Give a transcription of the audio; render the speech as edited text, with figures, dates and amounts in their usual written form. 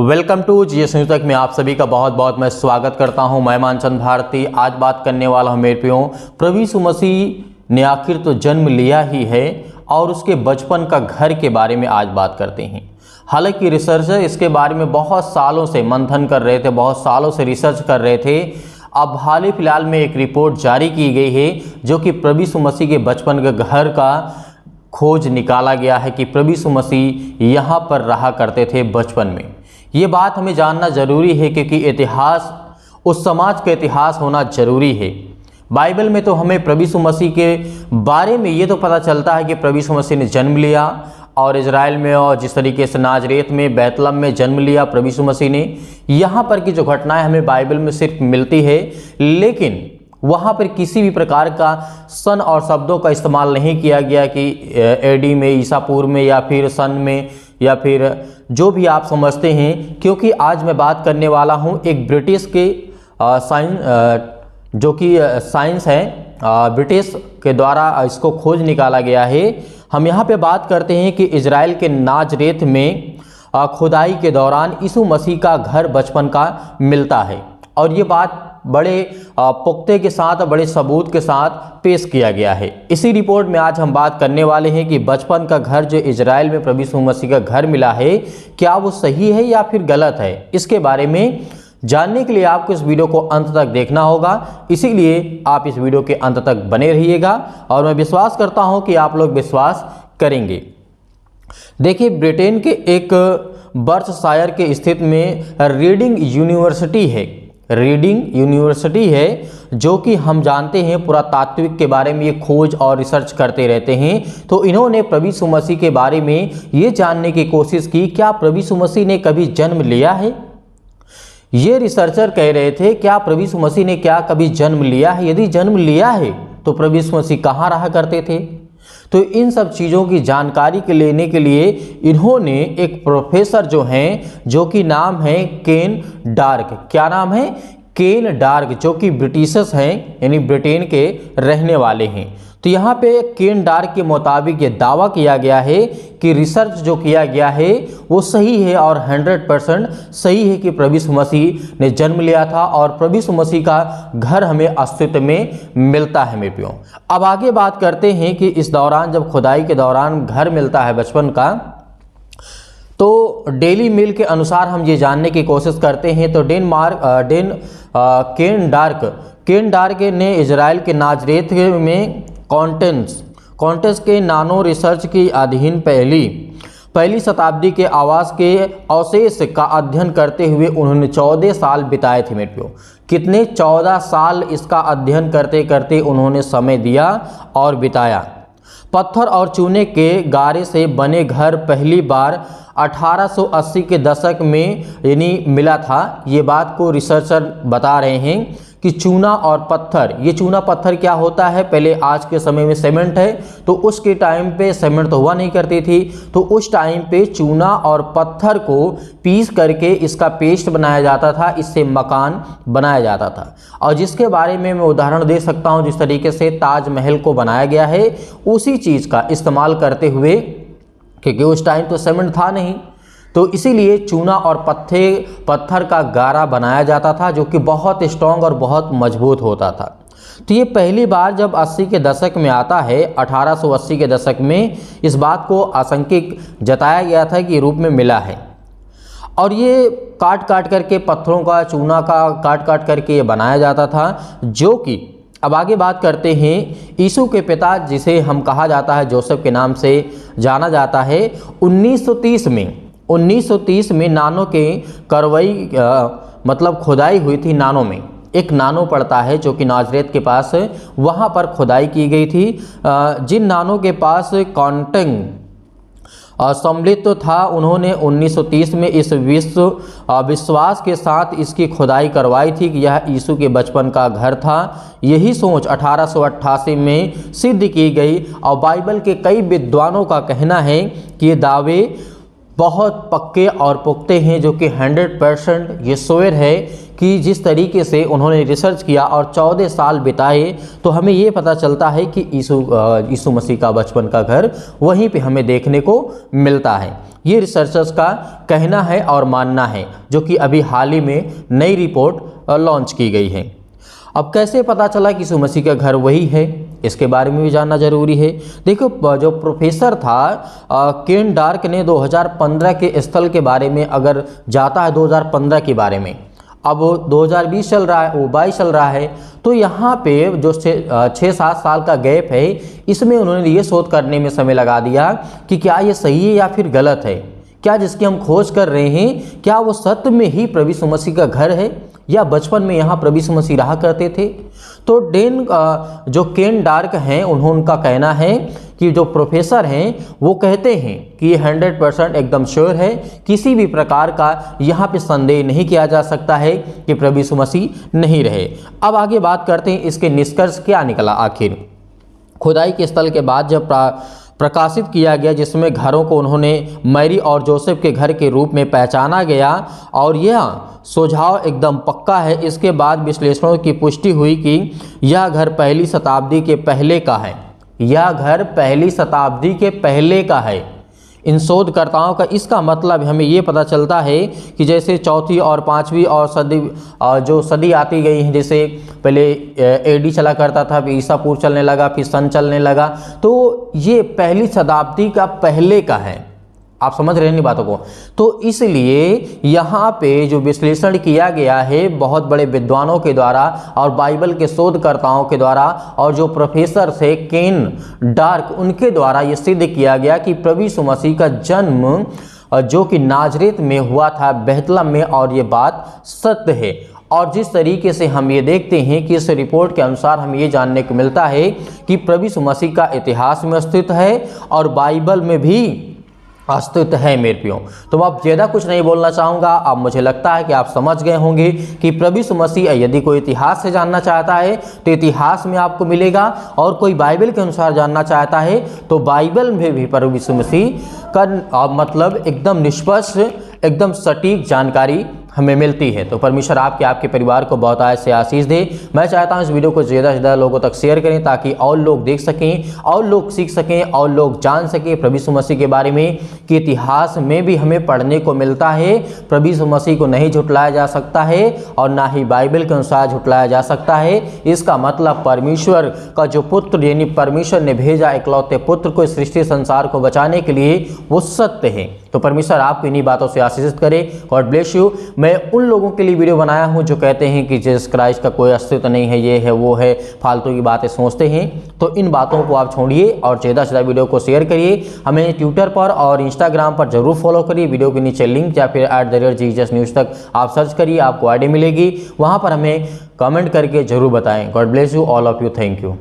Welcome to GS news तक में आप सभी का बहुत बहुत मैं स्वागत करता हूं। मैं मानचंद भारती आज बात करने वाला हूं मेरे प्रियो, प्रभु यीशु मसीह ने आखिर तो जन्म लिया ही है और उसके बचपन का घर के बारे में आज बात करते हैं। हालांकि रिसर्चर इसके बारे में बहुत सालों से मंथन कर रहे थे, बहुत सालों से रिसर्च कर रहे थे। अब हाल ही फिलहाल में एक रिपोर्ट जारी की गई है जो कि प्रभु यीशु मसीह के बचपन के घर का खोज निकाला गया है कि प्रभु यीशु मसीह यहाँ पर रहा करते थे बचपन में। ये बात हमें जानना जरूरी है क्योंकि इतिहास, उस समाज का इतिहास होना जरूरी है। बाइबल में तो हमें प्रभु यीशु मसीह के बारे में ये तो पता चलता है कि प्रभु यीशु मसीह ने जन्म लिया और इजराइल में और जिस तरीके से नाजरेत में, बैतलहम में जन्म लिया प्रभु यीशु मसीह ने। यहाँ पर की जो घटनाएं हमें बाइबल में सिर्फ मिलती है, लेकिन वहाँ पर किसी भी प्रकार का सन और शब्दों का इस्तेमाल नहीं किया गया कि एडी में, ईसा पूर्व में, या फिर सन में, या फिर जो भी आप समझते हैं। क्योंकि आज मैं बात करने वाला हूँ एक ब्रिटिश के जो कि साइंस है, ब्रिटिश के द्वारा इसको खोज निकाला गया है। हम यहाँ पे बात करते हैं कि इजराइल के नाजरेत में खुदाई के दौरान यीशु मसीह का घर बचपन का मिलता है और ये बात बड़े पुख्ते के साथ, बड़े सबूत के साथ पेश किया गया है। इसी रिपोर्ट में आज हम बात करने वाले हैं कि बचपन का घर जो इजराइल में प्रभु यीशु मसीह का घर मिला है, क्या वो सही है या फिर गलत है। इसके बारे में जानने के लिए आपको इस वीडियो को अंत तक देखना होगा, इसीलिए आप इस वीडियो के अंत तक बने रहिएगा और मैं विश्वास करता हूं कि आप लोग विश्वास करेंगे। देखिए, ब्रिटेन के एक बर्कशायर के स्थित में रीडिंग यूनिवर्सिटी है जो कि हम जानते हैं पुरातात्विक के बारे में ये खोज और रिसर्च करते रहते हैं। तो इन्होंने प्रभु यीशु मसीह के बारे में ये जानने की कोशिश की, क्या प्रभु यीशु मसीह ने कभी जन्म लिया है। ये रिसर्चर कह रहे थे क्या प्रभु यीशु मसीह ने क्या कभी जन्म लिया है, यदि जन्म लिया है तो प्रभु यीशु मसीह कहाँ रहा करते थे। तो इन सब चीज़ों की जानकारी के लेने के लिए इन्होंने एक प्रोफेसर जो हैं, जो कि नाम है केन डार्क। क्या नाम है? केन डार्क, जो कि ब्रिटिशर्स हैं, यानी ब्रिटेन के रहने वाले हैं। तो यहाँ पे केन डार्क के मुताबिक ये दावा किया गया है कि रिसर्च जो किया गया है वो सही है और 100% सही है कि प्रभु यीशु मसीह ने जन्म लिया था और प्रभु यीशु मसीह का घर हमें अस्तित्व में मिलता है मेरे प्रियो। अब आगे बात करते हैं कि इस दौरान, जब खुदाई के दौरान घर मिलता है बचपन का, तो डेली मेल के अनुसार हम ये जानने की कोशिश करते हैं। तो केन डार्क ने इजराइल के नाजरेत में कॉन्टेंस के नानो रिसर्च के अधीन पहली शताब्दी के आवास के अवशेष का अध्ययन करते हुए उन्होंने 14 साल बिताए थे मेरे प्रियो। कितने? 14 साल इसका अध्ययन करते करते उन्होंने समय दिया और बिताया। पत्थर और चूने के गारे से बने घर पहली बार 1880 के दशक में यानी मिला था। ये बात को रिसर्चर बता रहे हैं कि चूना और पत्थर, ये चूना पत्थर क्या होता है, पहले आज के समय में सीमेंट है, तो उसके टाइम पे सीमेंट तो हुआ नहीं करती थी, तो उस टाइम पे चूना और पत्थर को पीस करके इसका पेस्ट बनाया जाता था, इससे मकान बनाया जाता था। और जिसके बारे में मैं उदाहरण दे सकता हूँ, जिस तरीके से ताजमहल को बनाया गया है उसी चीज़ का इस्तेमाल करते हुए, क्योंकि उस टाइम तो सीमेंट था नहीं, तो इसीलिए चूना और पत्थर का गारा बनाया जाता था जो कि बहुत स्ट्रॉन्ग और बहुत मजबूत होता था। तो ये पहली बार जब 80 के दशक में आता है, 1880 के दशक में, इस बात को आशंकित जताया गया था कि रूप में मिला है। और ये काट करके पत्थरों का, चूना का काट करके ये बनाया जाता था, जो कि अब आगे बात करते हैं यीशु के पिता, जिसे हम कहा जाता है जोसेफ के नाम से जाना जाता है। 1930 में नानो के करवई मतलब खुदाई हुई थी। नानो में एक नानो पड़ता है जो कि नाजरेत के पास है, वहाँ पर खुदाई की गई थी। जिन नानों के पास कॉन्टेंग सम्मिलित तो था, उन्होंने 1930 में इस विश्वास के साथ इसकी खुदाई करवाई थी कि यह यीशु के बचपन का घर था। यही सोच 1888 में सिद्ध की गई और बाइबल के कई विद्वानों का कहना है कि ये दावे बहुत पक्के और पुख्ते हैं, जो कि 100% ये श्योर है कि जिस तरीके से उन्होंने रिसर्च किया और 14 साल बिताए, तो हमें ये पता चलता है कि यीशु मसीह का बचपन का घर वहीं पे हमें देखने को मिलता है। ये रिसर्चर्स का कहना है और मानना है, जो कि अभी हाल ही में नई रिपोर्ट लॉन्च की गई है। अब कैसे पता चला कि यीशु मसीह का घर वही है, इसके बारे में भी जानना जरूरी है। देखो, जो प्रोफेसर था केन डार्क ने 2015 के स्थल के बारे में अगर जाता है 2015 के बारे में, अब 2020 चल रहा है, वो 22 चल रहा है, तो यहाँ पे जो 6-7 साल का गैप है, इसमें उन्होंने ये शोध करने में समय लगा दिया कि क्या ये सही है या फिर गलत है, क्या जिसकी हम खोज कर रहे हैं क्या वो सत्य में ही प्रभु यीशु मसीह का घर है या बचपन में यहाँ प्रभु यीशु मसीह रहा करते थे। तो जो केन डार्क हैं, उनका कहना है कि जो प्रोफेसर हैं वो कहते हैं कि ये 100% एकदम श्योर है, किसी भी प्रकार का यहाँ पे संदेह नहीं किया जा सकता है कि प्रभु यीशु मसीह नहीं रहे। अब आगे बात करते हैं इसके निष्कर्ष क्या निकला। आखिर खुदाई के स्थल के बाद जब प्रकाशित किया गया, जिसमें घरों को उन्होंने मैरी और जोसेफ के घर के रूप में पहचाना गया और यह सुझाव एकदम पक्का है। इसके बाद विश्लेषणों की पुष्टि हुई कि यह घर पहली शताब्दी के पहले का है, यह घर पहली शताब्दी के पहले का है। इन शोधकर्ताओं का इसका मतलब हमें ये पता चलता है कि जैसे चौथी और पाँचवीं और जो सदी आती गई हैं, जैसे पहले एडी चला करता था, फिर ईसा पूर्व चलने लगा, फिर सन चलने लगा, तो ये पहली शताब्दी का पहले का है। आप समझ रहे हैं इन बातों को। तो इसलिए यहाँ पे जो विश्लेषण किया गया है बहुत बड़े विद्वानों के द्वारा और बाइबल के शोधकर्ताओं के द्वारा और जो प्रोफेसर थे केन डार्क, उनके द्वारा ये सिद्ध किया गया कि प्रभु यीशु मसीह का जन्म जो कि नाजरेत में हुआ था, बैतलहम में, और ये बात सत्य है। और जिस तरीके से हम ये देखते हैं कि इस रिपोर्ट के अनुसार हमें ये जानने को मिलता है कि प्रभु यीशु मसीह का इतिहास में अस्तित्व है और बाइबल में भी अस्तित्व है मेरे प्रियो। तो अब ज़्यादा कुछ नहीं बोलना चाहूँगा। अब मुझे लगता है कि आप समझ गए होंगे कि प्रभु यीशु मसीह, यदि कोई इतिहास से जानना चाहता है तो इतिहास में आपको मिलेगा, और कोई बाइबल के अनुसार जानना चाहता है तो बाइबल में भी प्रभु यीशु मसीह का मतलब एकदम निष्पक्ष, एकदम सटीक जानकारी हमें मिलती है। तो परमेश्वर आपके परिवार को बहुत आय से आशीष दे। मैं चाहता हूँ इस वीडियो को ज़्यादा से ज़्यादा लोगों तक शेयर करें ताकि और लोग देख सकें, और लोग सीख सकें, और लोग जान सकें प्रभु यीशु मसीह के बारे में कि इतिहास में भी हमें पढ़ने को मिलता है। प्रभु यीशु मसीह को नहीं झुटलाया जा सकता है और ना ही बाइबल के अनुसार झुटलाया जा सकता है। इसका मतलब परमेश्वर का जो पुत्र, यानी परमेश्वर ने भेजा इकलौते पुत्र को इस सृष्टि संसार को बचाने के लिए, वो सत्य है। तो परमेश्वर आपको इन्हीं बातों से आशीषित करे। God bless you. मैं उन लोगों के लिए वीडियो बनाया हूं जो कहते हैं कि जीसस क्राइस्ट का कोई अस्तित्व नहीं है, ये है वो है, फालतू की बातें सोचते हैं। तो इन बातों को आप छोड़िए और ज़्यादा से ज़्यादा वीडियो को शेयर करिए। हमें ट्विटर पर और इंस्टाग्राम पर जरूर फॉलो करिए। वीडियो के नीचे लिंक या फिर @जीजस न्यूज़ तक आप सर्च करिए, आपको आईडी मिलेगी, वहाँ पर हमें कमेंट करके जरूर बताएं। God bless you all of you. Thank you.